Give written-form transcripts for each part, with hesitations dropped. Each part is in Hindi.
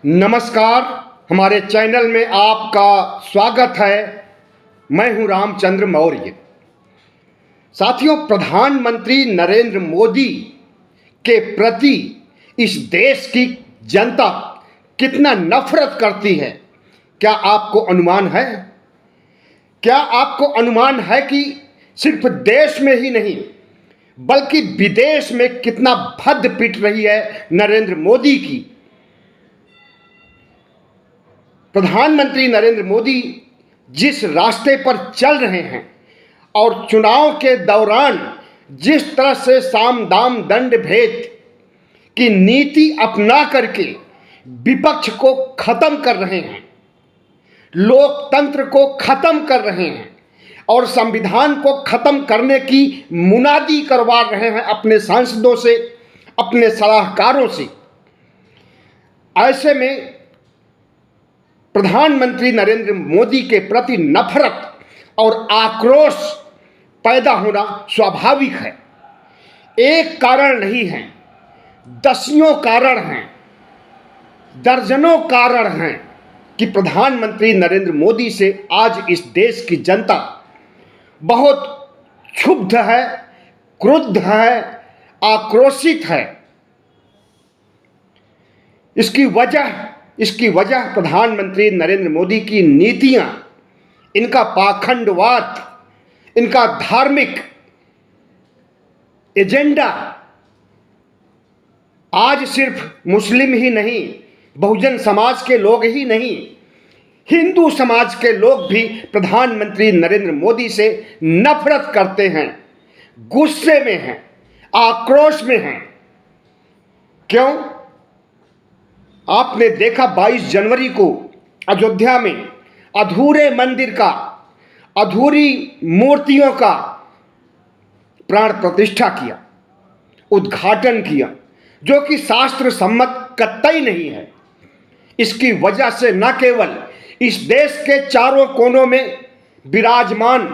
नमस्कार। हमारे चैनल में आपका स्वागत है। मैं हूं रामचंद्र मौर्य। साथियों, प्रधानमंत्री नरेंद्र मोदी के प्रति इस देश की जनता कितना नफरत करती है, क्या आपको अनुमान है? क्या आपको अनुमान है कि सिर्फ देश में ही नहीं बल्कि विदेश में कितना भद्द पिट रही है नरेंद्र मोदी की? प्रधानमंत्री नरेंद्र मोदी जिस रास्ते पर चल रहे हैं और चुनाव के दौरान जिस तरह से साम दाम दंड भेद की नीति अपना करके विपक्ष को खत्म कर रहे हैं, लोकतंत्र को खत्म कर रहे हैं और संविधान को खत्म करने की मुनादी करवा रहे हैं अपने सांसदों से, अपने सलाहकारों से, ऐसे में प्रधानमंत्री नरेंद्र मोदी के प्रति नफरत और आक्रोश पैदा होना स्वाभाविक है। एक कारण नहीं है, दसियों कारण हैं, दर्जनों कारण हैं कि प्रधानमंत्री नरेंद्र मोदी से आज इस देश की जनता बहुत क्षुब्ध है, क्रुद्ध है, आक्रोशित है। इसकी वजह प्रधानमंत्री नरेंद्र मोदी की नीतियां, इनका पाखंडवाद, इनका धार्मिक एजेंडा। आज सिर्फ मुस्लिम ही नहीं, बहुजन समाज के लोग ही नहीं, हिंदू समाज के लोग भी प्रधानमंत्री नरेंद्र मोदी से नफरत करते हैं, गुस्से में हैं, आक्रोश में हैं। क्यों? आपने देखा 22 जनवरी को अयोध्या में अधूरे मंदिर का, अधूरी मूर्तियों का प्राण प्रतिष्ठा किया, उद्घाटन किया, जो कि शास्त्र सम्मत कतई नहीं है। इसकी वजह से न केवल इस देश के चारों कोनों में विराजमान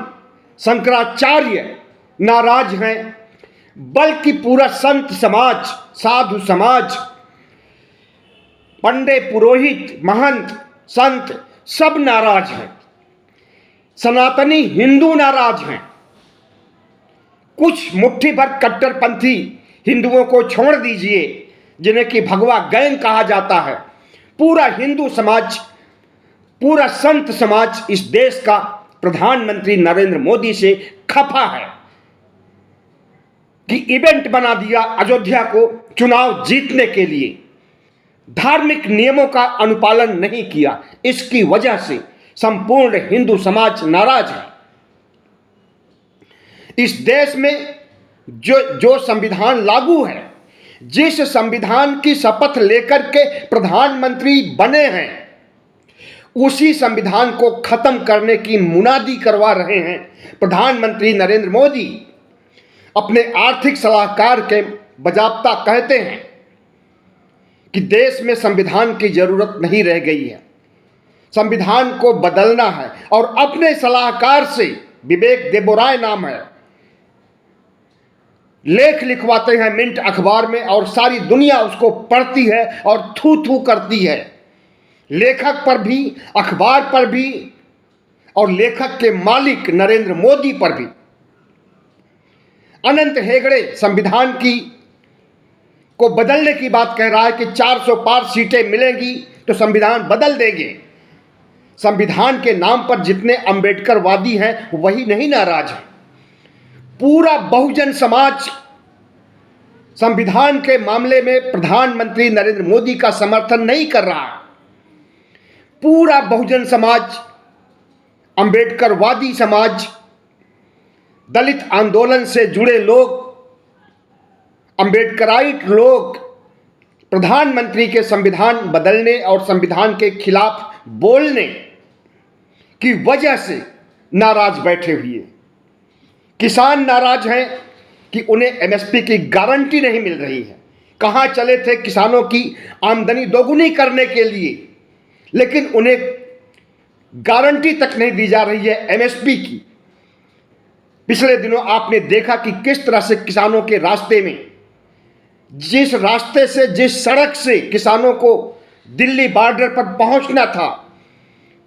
शंकराचार्य नाराज हैं, बल्कि पूरा संत समाज, साधु समाज, पंडित, पुरोहित, महंत, संत सब नाराज हैं। सनातनी हिंदू नाराज हैं। कुछ मुट्ठी भर कट्टरपंथी हिंदुओं को छोड़ दीजिए, जिन्हें कि भगवा गैंग कहा जाता है। पूरा हिंदू समाज, पूरा संत समाज इस देश का प्रधानमंत्री नरेंद्र मोदी से खफा है कि इवेंट बना दिया अयोध्या को चुनाव जीतने के लिए, धार्मिक नियमों का अनुपालन नहीं किया। इसकी वजह से संपूर्ण हिंदू समाज नाराज है। इस देश में जो संविधान लागू है, जिस संविधान की शपथ लेकर के प्रधानमंत्री बने हैं, उसी संविधान को खत्म करने की मुनादी करवा रहे हैं प्रधानमंत्री नरेंद्र मोदी। अपने आर्थिक सलाहकार के बजाबता कहते हैं कि देश में संविधान की जरूरत नहीं रह गई है, संविधान को बदलना है, और अपने सलाहकार से, विवेक देबोराय नाम है, लेख लिखवाते हैं मिंट अखबार में और सारी दुनिया उसको पढ़ती है और थू थू करती है। लेखक पर भी, अखबार पर भी और लेखक के मालिक नरेंद्र मोदी पर भी। अनंत हेगड़े संविधान को बदलने की बात कह रहा है कि 400 पार सीटें मिलेंगी तो संविधान बदल देंगे। संविधान के नाम पर जितने अंबेडकरवादी हैं वही नहीं नाराज हैं। पूरा बहुजन समाज संविधान के मामले में प्रधानमंत्री नरेंद्र मोदी का समर्थन नहीं कर रहा है। पूरा बहुजन समाज, अंबेडकरवादी समाज, दलित आंदोलन से जुड़े लोग, अंबेडकराइट लोग प्रधानमंत्री के संविधान बदलने और संविधान के खिलाफ बोलने की वजह से नाराज बैठे हुए। किसान नाराज हैं कि उन्हें एमएसपी की गारंटी नहीं मिल रही है। कहां चले थे किसानों की आमदनी दोगुनी करने के लिए, लेकिन उन्हें गारंटी तक नहीं दी जा रही है एमएसपी की। पिछले दिनों आपने देखा कि किस तरह से किसानों के रास्ते में, जिस रास्ते से, जिस सड़क से किसानों को दिल्ली बॉर्डर पर पहुंचना था,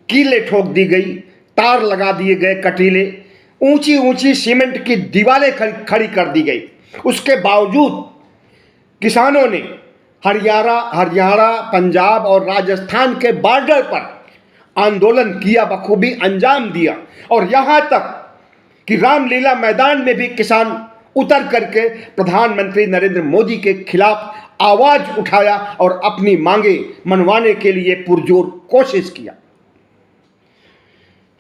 कीले ठोक दी गई, तार लगा दिए गए कटीले, ऊंची ऊंची सीमेंट की दीवारें खड़ी कर दी गई। उसके बावजूद किसानों ने हरियाणा, पंजाब और राजस्थान के बॉर्डर पर आंदोलन किया, बखूबी अंजाम दिया। और यहां तक कि रामलीला मैदान में भी किसान उतर करके प्रधानमंत्री नरेंद्र मोदी के खिलाफ आवाज उठाया और अपनी मांगे मनवाने के लिए पुरजोर कोशिश किया।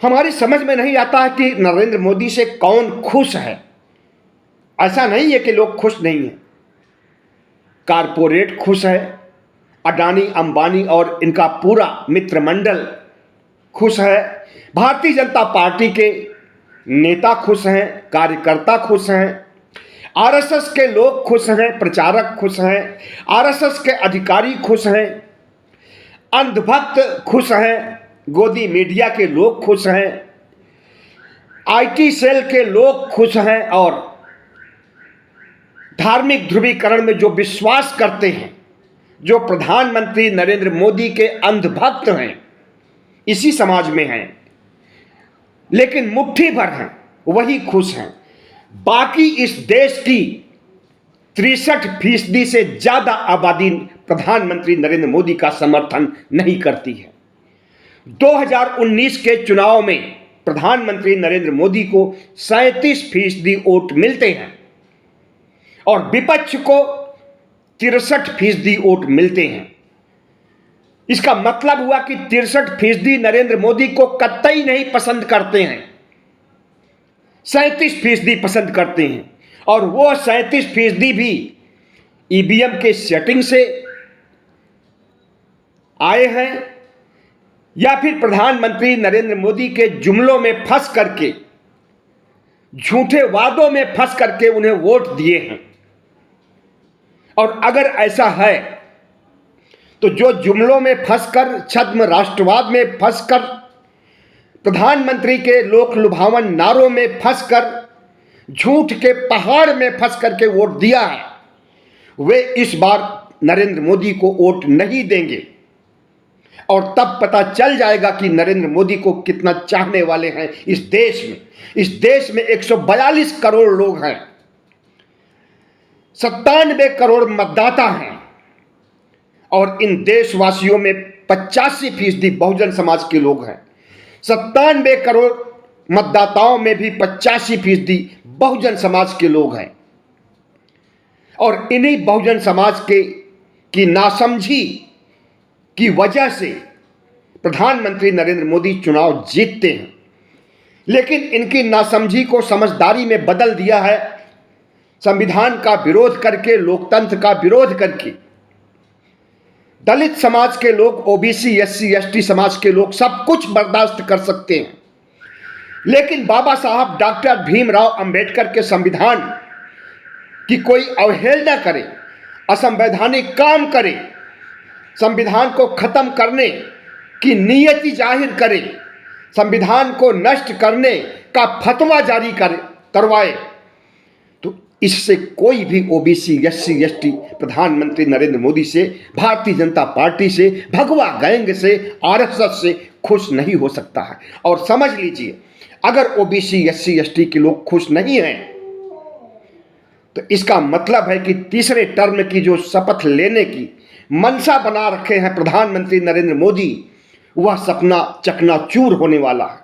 हमारी समझ में नहीं आता है कि नरेंद्र मोदी से कौन खुश है। ऐसा नहीं है कि लोग खुश नहीं हैं। कारपोरेट खुश है, अडानी, अंबानी और इनका पूरा मित्र मंडल खुश है, भारतीय जनता पार्टी के नेता खुश हैं, कार्यकर्ता खुश हैं, आरएसएस के लोग खुश हैं, प्रचारक खुश हैं, आरएसएस के अधिकारी खुश हैं, अंधभक्त खुश हैं, गोदी मीडिया के लोग खुश हैं, आईटी सेल के लोग खुश हैं और धार्मिक ध्रुवीकरण में जो विश्वास करते हैं, जो प्रधानमंत्री नरेंद्र मोदी के अंधभक्त हैं, इसी समाज में हैं, लेकिन मुट्ठी भर हैं, वही खुश हैं। बाकी इस देश की 63% से ज्यादा आबादी प्रधानमंत्री नरेंद्र मोदी का समर्थन नहीं करती है। 2019 के चुनाव में प्रधानमंत्री नरेंद्र मोदी को 37% वोट मिलते हैं और विपक्ष को 63% वोट मिलते हैं। इसका मतलब हुआ कि 63% नरेंद्र मोदी को कतई नहीं पसंद करते हैं, 37% पसंद करते हैं। और वो 37% भी ईवीएम के सेटिंग से आए हैं या फिर प्रधानमंत्री नरेंद्र मोदी के जुमलों में फंस करके, झूठे वादों में फंस करके उन्हें वोट दिए हैं। और अगर ऐसा है तो जो जुमलों में फंसकर, छद्म राष्ट्रवाद में फंसकर, प्रधानमंत्री के लोक लुभावन नारों में फंसकर, झूठ के पहाड़ में फंस करके वोट दिया है, वे इस बार नरेंद्र मोदी को वोट नहीं देंगे। और तब पता चल जाएगा कि नरेंद्र मोदी को कितना चाहने वाले हैं इस देश में। इस देश में 142 करोड़ लोग हैं, 97 करोड़ मतदाता हैं और इन देशवासियों में 85% बहुजन समाज के लोग हैं। 97 करोड़ मतदाताओं में भी 85% बहुजन समाज के लोग हैं। और इन्हीं बहुजन समाज की नासमझी की वजह से प्रधानमंत्री नरेंद्र मोदी चुनाव जीतते हैं। लेकिन इनकी नासमझी को समझदारी में बदल दिया है, संविधान का विरोध करके, लोकतंत्र का विरोध करके। दलित समाज के लोग, ओबीसी, एससी, एसटी समाज के लोग सब कुछ बर्दाश्त कर सकते हैं, लेकिन बाबा साहब डॉक्टर भीमराव अंबेडकर के संविधान की कोई अवहेलना करे, असंवैधानिक काम करे, संविधान को खत्म करने की नीयति जाहिर करे, संविधान को नष्ट करने का फतवा जारी करवाए, तो इससे कोई भी ओबीसी, एससी, एसटी प्रधानमंत्री नरेंद्र मोदी से, भारतीय जनता पार्टी से, भगवा गैंग से, आरएसएस से खुश नहीं हो सकता है। और समझ लीजिए, अगर ओबीसी, एससी, एसटी के लोग खुश नहीं हैं तो इसका मतलब है कि तीसरे टर्म की जो शपथ लेने की मनसा बना रखे हैं प्रधानमंत्री नरेंद्र मोदी, वह सपना चकनाचूर होने वाला है।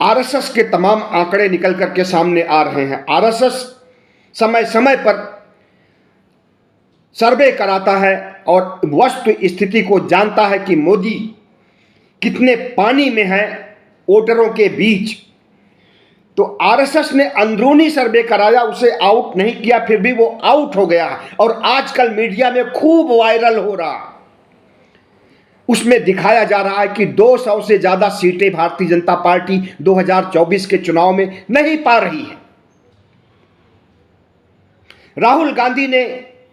आरएसएस के तमाम आंकड़े निकल करके सामने आ रहे हैं। आरएसएस समय समय पर सर्वे कराता है और वस्तु स्थिति को जानता है कि मोदी कितने पानी में है वोटरों के बीच। तो आरएसएस ने अंदरूनी सर्वे कराया, उसे आउट नहीं किया, फिर भी वो आउट हो गया और आजकल मीडिया में खूब वायरल हो रहा। उसमें दिखाया जा रहा है कि 200 से ज्यादा सीटें भारतीय जनता पार्टी 2024 के चुनाव में नहीं पा रही है। राहुल गांधी ने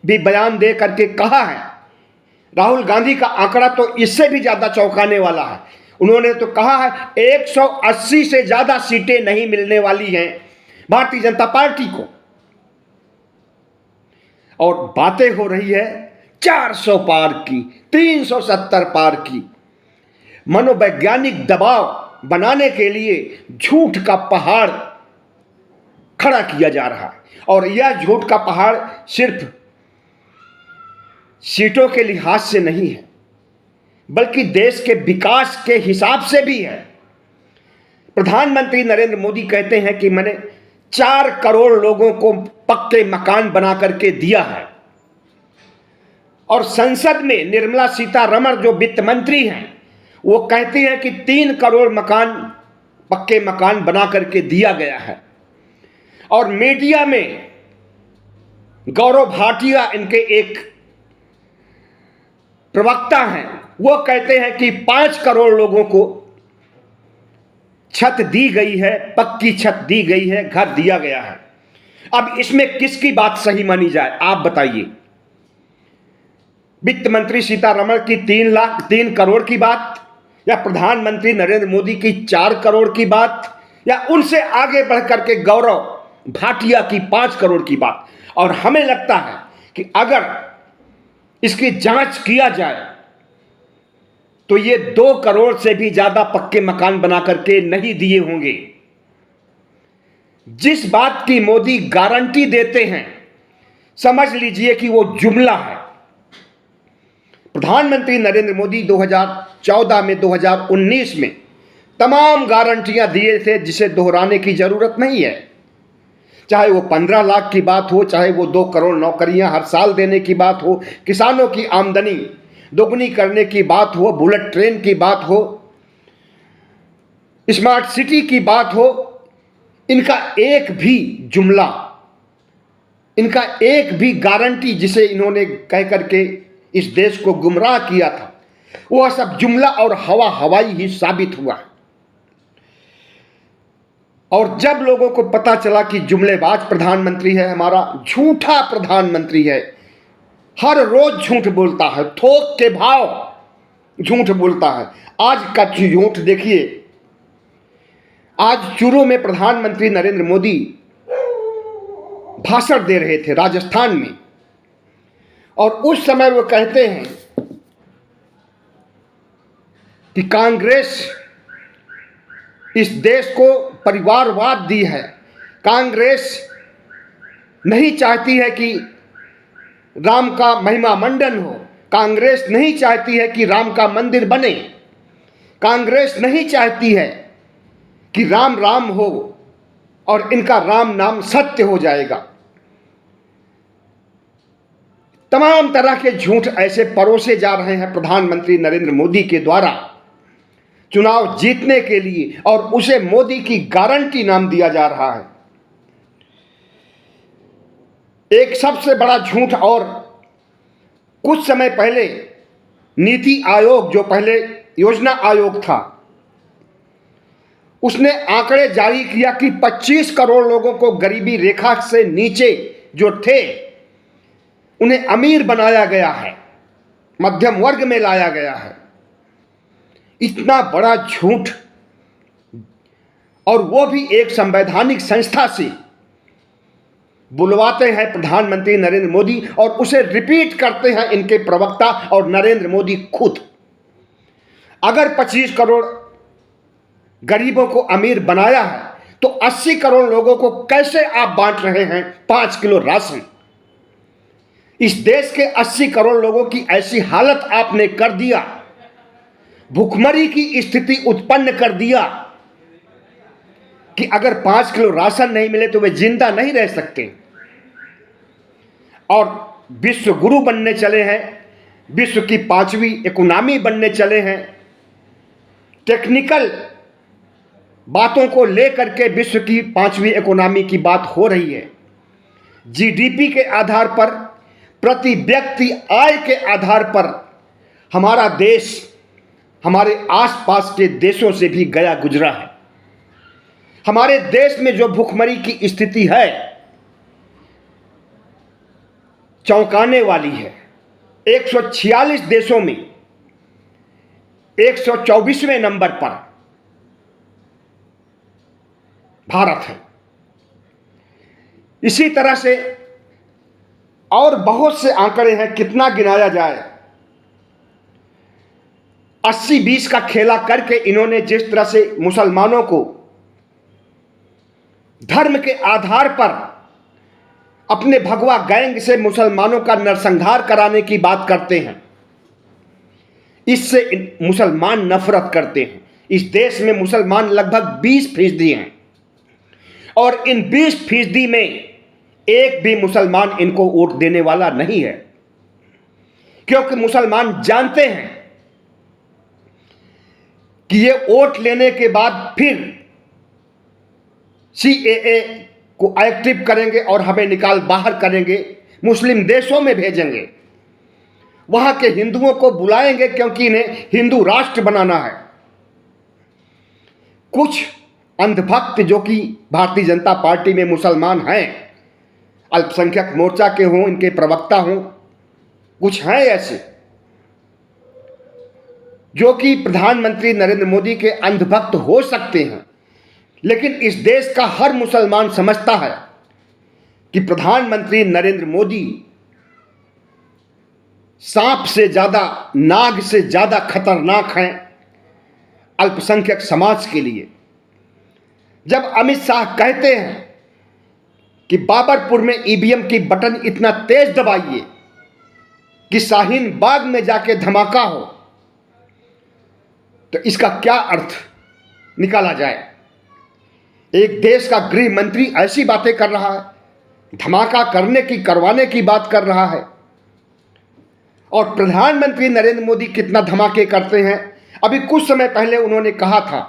भी बयान दे करके कहा है, राहुल गांधी का आंकड़ा तो इससे भी ज्यादा चौंकाने वाला है। उन्होंने तो कहा है 180 से ज्यादा सीटें नहीं मिलने वाली हैं भारतीय जनता पार्टी को। और बातें हो रही है 400 पार की, 370 पार की। मनोवैज्ञानिक दबाव बनाने के लिए झूठ का पहाड़ खड़ा किया जा रहा है। और यह झूठ का पहाड़ सिर्फ सीटों के लिहाज से नहीं है, बल्कि देश के विकास के हिसाब से भी है। प्रधानमंत्री नरेंद्र मोदी कहते हैं कि मैंने 4 करोड़ लोगों को पक्के मकान बना करके दिया है, और संसद में निर्मला सीतारमण जो वित्त मंत्री हैं वो कहती हैं कि 3 करोड़ मकान, पक्के मकान बना करके दिया गया है। और मीडिया में गौरव भाटिया, इनके एक प्रवक्ता हैं, वो कहते हैं कि 5 करोड़ लोगों को छत दी गई है, पक्की छत दी गई है, घर दिया गया है। अब इसमें किसकी बात सही मानी जाए, आप बताइए? वित्त मंत्री सीतारमण की 3 करोड़ की बात, या प्रधानमंत्री नरेंद्र मोदी की 4 करोड़ की बात, या उनसे आगे बढ़कर के गौरव भाटिया की 5 करोड़ की बात? और हमें लगता है कि अगर इसकी जांच किया जाए तो ये 2 करोड़ से भी ज्यादा पक्के मकान बना करके नहीं दिए होंगे। जिस बात की मोदी गारंटी देते हैं, समझ लीजिए कि वो जुमला है। प्रधानमंत्री नरेंद्र मोदी 2014 में, 2019 में तमाम गारंटियां दिए थे, जिसे दोहराने की जरूरत नहीं है। चाहे वो 15 लाख की बात हो, चाहे वो 2 करोड़ नौकरियां हर साल देने की बात हो, किसानों की आमदनी दोगुनी करने की बात हो, बुलेट ट्रेन की बात हो, स्मार्ट सिटी की बात हो, इनका एक भी जुमला, इनका एक भी गारंटी जिसे इन्होंने कह करके इस देश को गुमराह किया था, वह सब जुमला और हवाई ही साबित हुआ। और जब लोगों को पता चला कि जुमलेबाज प्रधानमंत्री है, हमारा झूठा प्रधानमंत्री है, हर रोज झूठ बोलता है, थोक के भाव झूठ बोलता है। आज का झूठ देखिए, आज चूरू में प्रधानमंत्री नरेंद्र मोदी भाषण दे रहे थे राजस्थान में, और उस समय वो कहते हैं कि कांग्रेस इस देश को परिवारवाद दी है, कांग्रेस नहीं चाहती है कि राम का महिमा मंडन हो, कांग्रेस नहीं चाहती है कि राम का मंदिर बने, कांग्रेस नहीं चाहती है कि राम राम हो और इनका राम नाम सत्य हो जाएगा। तमाम तरह के झूठ ऐसे परोसे जा रहे हैं प्रधानमंत्री नरेंद्र मोदी के द्वारा चुनाव जीतने के लिए, और उसे मोदी की गारंटी नाम दिया जा रहा है। एक सबसे बड़ा झूठ, और कुछ समय पहले नीति आयोग, जो पहले योजना आयोग था, उसने आंकड़े जारी किया कि 25 करोड़ लोगों को गरीबी रेखा से नीचे जो थे उन्हें अमीर बनाया गया है, मध्यम वर्ग में लाया गया है। इतना बड़ा झूठ, और वो भी एक संवैधानिक संस्था से बुलवाते हैं प्रधानमंत्री नरेंद्र मोदी, और उसे रिपीट करते हैं इनके प्रवक्ता और नरेंद्र मोदी खुद। अगर 25 करोड़ गरीबों को अमीर बनाया है, तो 80 करोड़ लोगों को कैसे आप बांट रहे हैं 5 किलो राशन? इस देश के 80 करोड़ लोगों की ऐसी हालत आपने कर दिया, भूखमरी की स्थिति उत्पन्न कर दिया कि अगर 5 किलो राशन नहीं मिले तो वे जिंदा नहीं रह सकते। और विश्व गुरु बनने चले हैं, विश्व की 5वीं इकोनॉमी बनने चले हैं, टेक्निकल बातों को लेकर के विश्व की 5वीं इकोनॉमी की बात हो रही है। जीडीपी के आधार पर, प्रति व्यक्ति आय के आधार पर हमारा देश हमारे आसपास के देशों से भी गया गुजरा है। हमारे देश में जो भूखमरी की स्थिति है चौंकाने वाली है। 146 देशों में 124वें नंबर पर भारत है। इसी तरह से और बहुत से आंकड़े हैं, कितना गिनाया जाए। 80-20 का खेला करके इन्होंने जिस तरह से मुसलमानों को धर्म के आधार पर अपने भगवा गैंग से मुसलमानों का नरसंहार कराने की बात करते हैं, इससे मुसलमान नफरत करते हैं। इस देश में मुसलमान लगभग 20% हैं और इन 20% में एक भी मुसलमान इनको वोट देने वाला नहीं है, क्योंकि मुसलमान जानते हैं कि ये वोट लेने के बाद फिर CAA को एक्टिव करेंगे और हमें निकाल बाहर करेंगे, मुस्लिम देशों में भेजेंगे, वहां के हिंदुओं को बुलाएंगे, क्योंकि इन्हें हिंदू राष्ट्र बनाना है। कुछ अंधभक्त जो कि भारतीय जनता पार्टी में मुसलमान हैं, अल्पसंख्यक मोर्चा के हों, इनके प्रवक्ता हों, कुछ हैं ऐसे जो कि प्रधानमंत्री नरेंद्र मोदी के अंधभक्त हो सकते हैं, लेकिन इस देश का हर मुसलमान समझता है कि प्रधानमंत्री नरेंद्र मोदी सांप से ज्यादा, नाग से ज्यादा खतरनाक हैं अल्पसंख्यक समाज के लिए। जब अमित शाह कहते हैं कि बाबरपुर में EVM की बटन इतना तेज दबाइए कि शाहीन बाग में जाके धमाका हो, तो इसका क्या अर्थ निकाला जाए। एक देश का गृह मंत्री ऐसी बातें कर रहा है, धमाका करवाने की बात कर रहा है, और प्रधानमंत्री नरेंद्र मोदी कितना धमाके करते हैं। अभी कुछ समय पहले उन्होंने कहा था,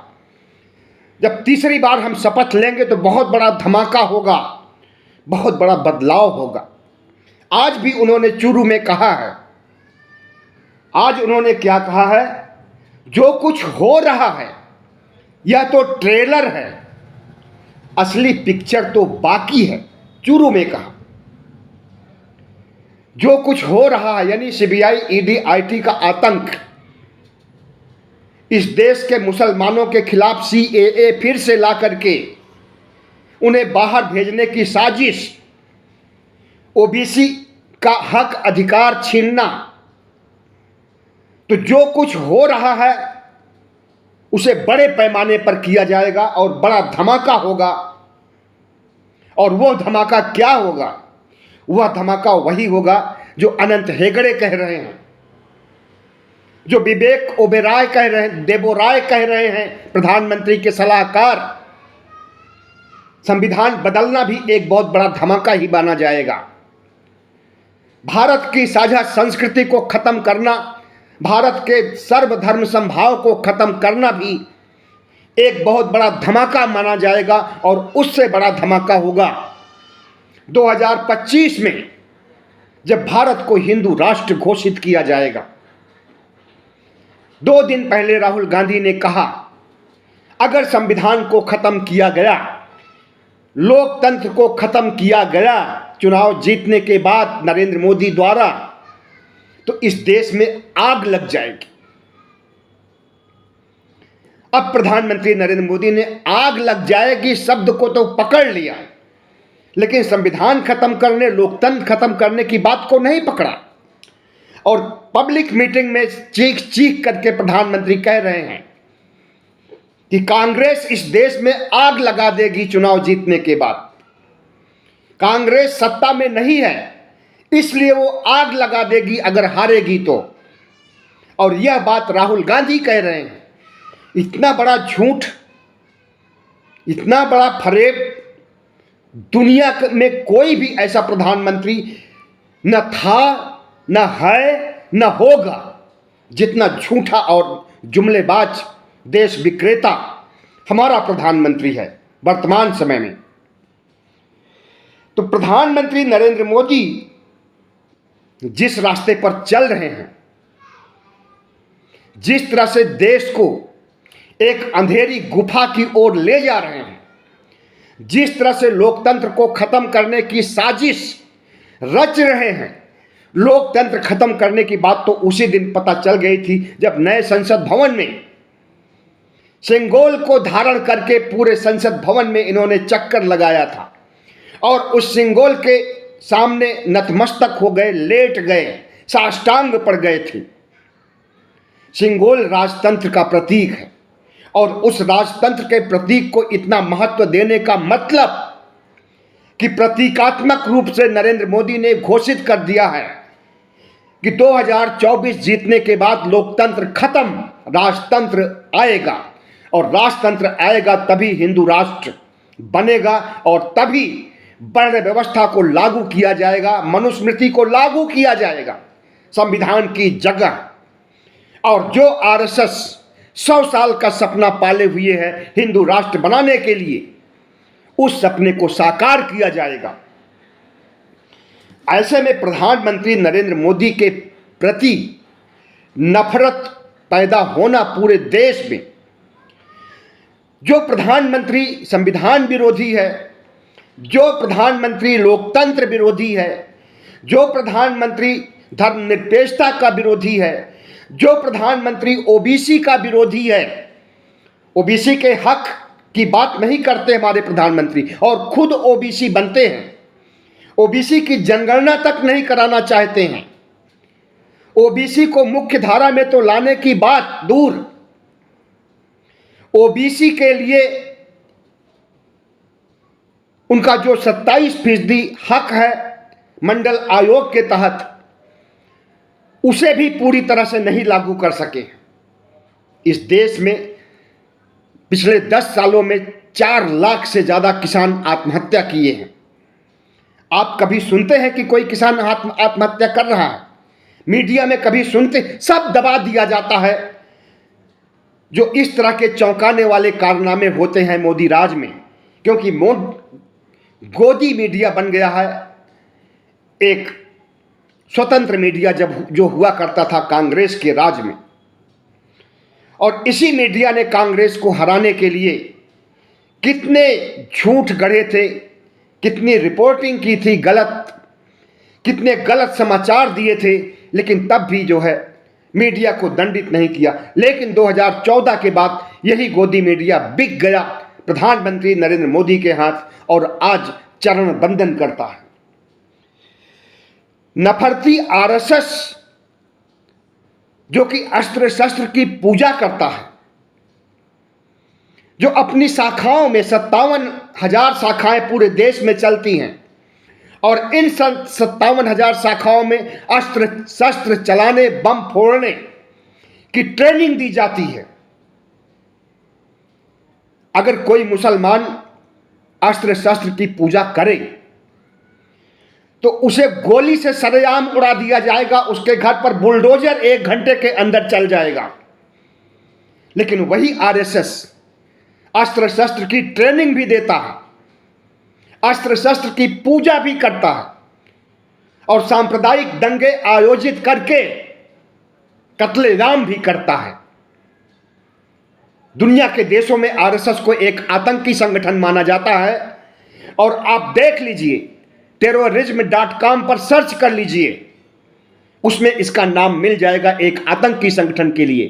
जब तीसरी बार हम शपथ लेंगे तो बहुत बड़ा धमाका होगा, बहुत बड़ा बदलाव होगा। आज भी उन्होंने चूरू में कहा है। आज उन्होंने क्या कहा है, जो कुछ हो रहा है यह तो ट्रेलर है, असली पिक्चर तो बाकी है, चूरू में कहा। जो कुछ हो रहा है यानी CBI, ED, IT का आतंक, इस देश के मुसलमानों के खिलाफ CAA फिर से ला करके उन्हें बाहर भेजने की साजिश, OBC का हक अधिकार छीनना, तो जो कुछ हो रहा है उसे बड़े पैमाने पर किया जाएगा और बड़ा धमाका होगा। और वो धमाका क्या होगा? वह धमाका वही होगा जो अनंत हेगड़े कह रहे हैं, जो विवेक ओबेरॉय कह रहे हैं, देबोराय कह रहे हैं, प्रधानमंत्री के सलाहकार। संविधान बदलना भी एक बहुत बड़ा धमाका ही माना जाएगा। भारत की साझा संस्कृति को खत्म करना, भारत के सर्वधर्म समभाव को खत्म करना भी एक बहुत बड़ा धमाका माना जाएगा। और उससे बड़ा धमाका होगा 2025 में, जब भारत को हिंदू राष्ट्र घोषित किया जाएगा। 2 दिन पहले राहुल गांधी ने कहा, अगर संविधान को खत्म किया गया, लोकतंत्र को खत्म किया गया चुनाव जीतने के बाद नरेंद्र मोदी द्वारा, तो इस देश में आग लग जाएगी। अब प्रधानमंत्री नरेंद्र मोदी ने आग लग जाएगी शब्द को तो पकड़ लिया, लेकिन संविधान खत्म करने, लोकतंत्र खत्म करने की बात को नहीं पकड़ा। और पब्लिक मीटिंग में चीख चीख करके प्रधानमंत्री कह रहे हैं कि कांग्रेस इस देश में आग लगा देगी चुनाव जीतने के बाद। कांग्रेस सत्ता में नहीं है, इसलिए वो आग लगा देगी अगर हारेगी तो। और यह बात राहुल गांधी कह रहे हैं। इतना बड़ा झूठ, इतना बड़ा फरेब दुनिया में कोई भी ऐसा प्रधानमंत्री न था, न है, न होगा, जितना झूठा और जुमलेबाज देश विक्रेता हमारा प्रधानमंत्री है वर्तमान समय में। तो प्रधानमंत्री नरेंद्र मोदी जिस रास्ते पर चल रहे हैं, जिस तरह से देश को एक अंधेरी गुफा की ओर ले जा रहे हैं, जिस तरह से लोकतंत्र को खत्म करने की साजिश रच रहे हैं, लोकतंत्र खत्म करने की बात तो उसी दिन पता चल गई थी जब नए संसद भवन में सिंगोल को धारण करके पूरे संसद भवन में इन्होंने चक्कर लगाया था। और उस सिंगोल के सामने नतमस्तक हो गए, लेट गए, साष्टांग पड़ गए थे। सिंगोल राजतंत्र का प्रतीक है और उस राजतंत्र के प्रतीक को इतना महत्व देने का मतलब कि प्रतीकात्मक रूप से नरेंद्र मोदी ने घोषित कर दिया है कि 2024 जीतने के बाद लोकतंत्र खत्म, राजतंत्र आएगा और राजतंत्र आएगा तभी हिंदू राष्ट्र बनेगा और तभी वर्ण व्यवस्था को लागू किया जाएगा, मनुस्मृति को लागू किया जाएगा संविधान की जगह। और जो आरएसएस 100 साल का सपना पाले हुए है हिंदू राष्ट्र बनाने के लिए, उस सपने को साकार किया जाएगा। ऐसे में प्रधानमंत्री नरेंद्र मोदी के प्रति नफरत पैदा होना पूरे देश में, जो प्रधानमंत्री संविधान विरोधी है, जो प्रधानमंत्री लोकतंत्र विरोधी है, जो प्रधानमंत्री धर्मनिरपेक्षता का विरोधी है, जो प्रधानमंत्री ओबीसी का विरोधी है, ओबीसी के हक की बात नहीं करते हमारे प्रधानमंत्री और खुद ओबीसी बनते हैं, ओबीसी की जनगणना तक नहीं कराना चाहते हैं, ओबीसी को मुख्य धारा में तो लाने की बात दूर, ओबीसी के लिए उनका जो 27% हक है मंडल आयोग के तहत, उसे भी पूरी तरह से नहीं लागू कर सके। इस देश में पिछले 10 सालों में 4 लाख से ज़्यादा किसान आत्महत्या किए हैं। आप कभी सुनते हैं कि कोई किसान आत्महत्या कर रहा है? मीडिया में कभी सुनते? सब दबा दिया जाता है। जो इस तरह के चौंकाने वाले कारनामे होते हैं मोदी राज में, क्योंकि गोदी मीडिया बन गया है एक स्वतंत्र मीडिया जो हुआ करता था कांग्रेस के राज में, और इसी मीडिया ने कांग्रेस को हराने के लिए कितने झूठ गढ़े थे, कितनी रिपोर्टिंग की थी गलत, कितने गलत समाचार दिए थे, लेकिन तब भी जो है मीडिया को दंडित नहीं किया। लेकिन 2014 के बाद यही गोदी मीडिया बिक गया प्रधानमंत्री नरेंद्र मोदी के हाथ और आज चरण बंदन करता है। नफरती आरएसएस जो कि अस्त्र शस्त्र की पूजा करता है, जो अपनी शाखाओं में 57,000 शाखाएं पूरे देश में चलती हैं और इन 57,000 शाखाओं में अस्त्र शस्त्र चलाने, बम फोड़ने की ट्रेनिंग दी जाती है। अगर कोई मुसलमान अस्त्र शस्त्र की पूजा करे तो उसे गोली से सरेआम उड़ा दिया जाएगा, उसके घर पर बुलडोजर 1 घंटे के अंदर चल जाएगा। लेकिन वही आरएसएस अस्त्र शस्त्र की ट्रेनिंग भी देता है, अस्त्र शस्त्र की पूजा भी करता है और सांप्रदायिक दंगे आयोजित करके कत्लेआम भी करता है। दुनिया के देशों में आरएसएस को एक आतंकी संगठन माना जाता है और आप देख लीजिए, terrorism.com पर सर्च कर लीजिए, उसमें इसका नाम मिल जाएगा एक आतंकी संगठन के लिए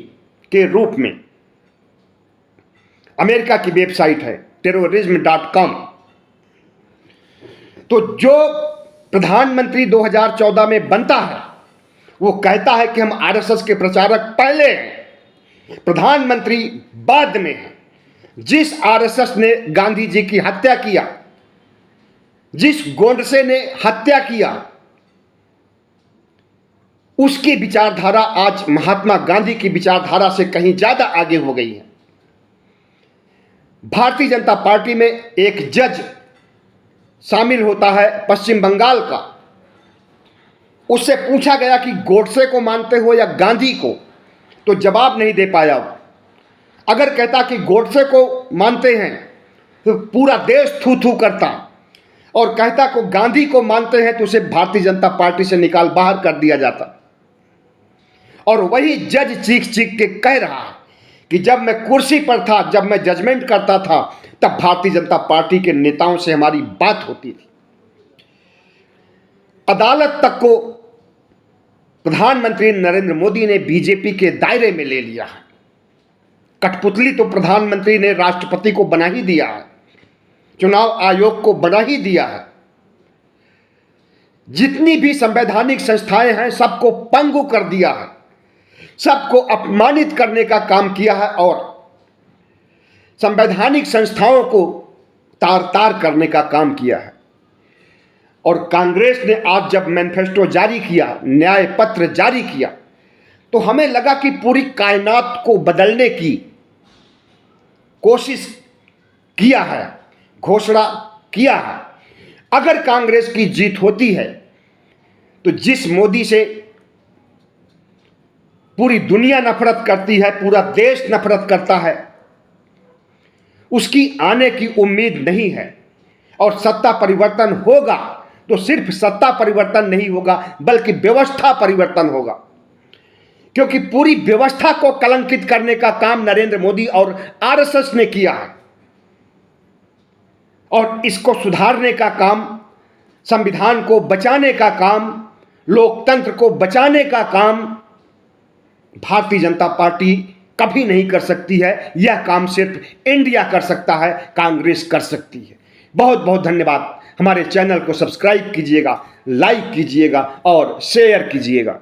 के रूप में। अमेरिका की वेबसाइट है terrorism.com। तो जो प्रधानमंत्री 2014 में बनता है वो कहता है कि हम आरएसएस के प्रचारक पहले हैं, प्रधानमंत्री बाद में है। जिस आरएसएस ने गांधी जी की हत्या किया, जिस गोडसे ने हत्या किया, उसकी विचारधारा आज महात्मा गांधी की विचारधारा से कहीं ज्यादा आगे हो गई है। भारतीय जनता पार्टी में एक जज शामिल होता है पश्चिम बंगाल का, उससे पूछा गया कि गोडसे को मानते हो या गांधी को, तो जवाब नहीं दे पाया। अगर कहता कि गोडसे को मानते हैं तो पूरा देश थू थू करता, और कहता को गांधी को मानते हैं तो उसे भारतीय जनता पार्टी से निकाल बाहर कर दिया जाता। और वही जज चीख चीख के कह रहा है कि जब मैं कुर्सी पर था, जब मैं जजमेंट करता था, तब भारतीय जनता पार्टी के नेताओं से हमारी बात होती थी। अदालत तक को प्रधानमंत्री नरेंद्र मोदी ने बीजेपी के दायरे में ले लिया है। कठपुतली तो प्रधानमंत्री ने राष्ट्रपति को बना ही दिया है, चुनाव आयोग को बना ही दिया है। जितनी भी संवैधानिक संस्थाएं हैं सबको पंगु कर दिया है, सबको अपमानित करने का काम किया है और संवैधानिक संस्थाओं को तार तार करने का काम किया है। और कांग्रेस ने आज जब मैनिफेस्टो जारी किया, न्याय पत्र जारी किया, तो हमें लगा कि पूरी कायनात को बदलने की कोशिश किया है, घोषणा किया है। अगर कांग्रेस की जीत होती है तो जिस मोदी से पूरी दुनिया नफरत करती है, पूरा देश नफरत करता है, उसकी आने की उम्मीद नहीं है। और सत्ता परिवर्तन होगा तो सिर्फ सत्ता परिवर्तन नहीं होगा बल्कि व्यवस्था परिवर्तन होगा, क्योंकि पूरी व्यवस्था को कलंकित करने का काम नरेंद्र मोदी और आरएसएस ने किया है। और इसको सुधारने का काम, संविधान को बचाने का काम, लोकतंत्र को बचाने का काम भारतीय जनता पार्टी कभी नहीं कर सकती है। यह काम सिर्फ इंडिया कर सकता है, कांग्रेस कर सकती है। बहुत बहुत धन्यवाद। हमारे चैनल को सब्सक्राइब कीजिएगा, लाइक कीजिएगा और शेयर कीजिएगा।